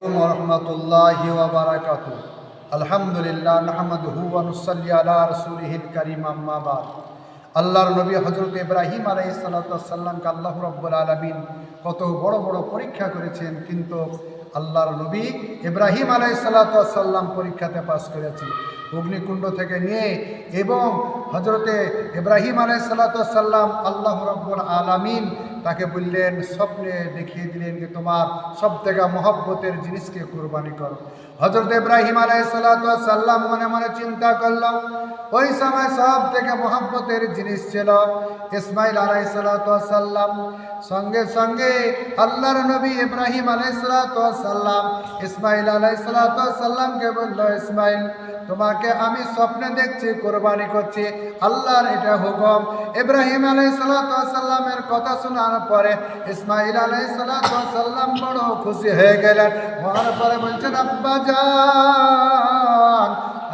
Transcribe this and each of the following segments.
ওরহমতুল্লাহি ওয়া বারাকাতুহু। আলহামদুলিল্লাহ নাহমাদুহু ওয়া নুসাল্লি আলা রাসূলিহিল কারীম, আম্মা বাদ। আল্লাহর নবী হযরত ইব্রাহিম আলাইহিস সালাতু ওয়াস সালামকে আল্লাহ রাব্বুল আলামিন কত বড় বড় পরীক্ষা করেছেন, কিন্তু আল্লাহর নবী ইব্রাহিম আলাইহিস সালাতু ওয়াস সালাম পরীক্ষাতে পাস করেছেন। অগ্নিকুণ্ড থেকে নিয়ে এবং হযরতে ইব্রাহিম আলাইহিস সালাতু ওয়াস সালাম আল্লাহ রাব্বুল আলামিন তাকে বললেন, স্বপ্নে দেখিয়ে দিলেন যে তোমার সব থেকে মহব্বতের জিনিসকে কুরবানি করো। হযরত ইব্রাহিম আলাইহিস সালাতু ওয়াস সালাম মনে মনে চিন্তা করলাম, ওই সময় সব থেকে মহব্বতের জিনিস ছিল ইসমাইল আলাইহিস সালাতু ওয়াস সালাম। সঙ্গে সঙ্গে আল্লাহর নবী ইব্রাহিম আলাইহিস সালাতু ওয়াস সালাম ইসমাইল আলাইহিস সালাতু ওয়াস সালামকে বলল, ইসমাইল তোমাকে আমি স্বপ্নে দেখছি কুরবানি করছি, আল্লাহর এটা হুকুম। ইব্রাহিম আলাইহিস সালাতু ওয়াস সালামের কথা শোনার পরে ইসমাইল আলাইহিস সালাতু ওয়াস সালাম বড় খুশি হয়ে গেলেন। হওয়ার পরে বলছেন, আব্বা জান,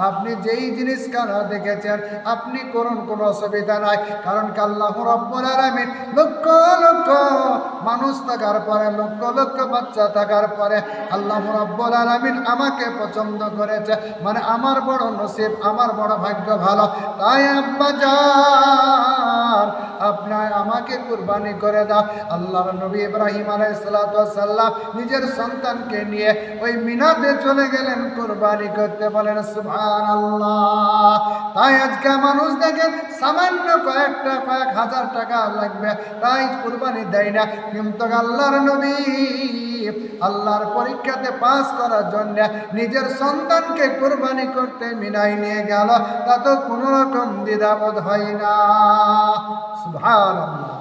আপনি যেই জিনিস কারা দেখেছেন আপনি করুন, কোনো অসুবিধা নাই। কারণ আল্লাহ রাব্বুল আলামিন লক্ষ লক্ষ মানুষ থাকার পরে, লক্ষ লক্ষ বাচ্চা থাকার পরে আল্লাহ রাব্বুল আলামিন আমাকে পছন্দ করেছে, মানে আমার বড় নসিব, আমার বড় ভাগ্য ভালো। তাই আব্বা জান, আপনার আমাকে কুরবানি করে দাও। আল্লাহর নবী ইব্রাহিম আলাইহিস সালাতু ওয়াস সালাম নিজের সন্তানকে নিয়ে ওই মিনাতে চলে গেলেন কুরবানি করতে। বলেন সুবহানাল্লাহ। তাই আজকে মানুষ দেখেন সামান্য কয়েক হাজার টাকা লাগবে তাই কুরবানি দেয় না, কিন্তু আল্লাহর নবী আল্লাহর পরীক্ষাতে পাস করার জন্য নিজের সন্তানকে কুরবানি করতে মিনায় নিয়ে গেল, তাতে কোনো রকম দ্বিধাবোধ হয় না। সুবহানাল্লাহ।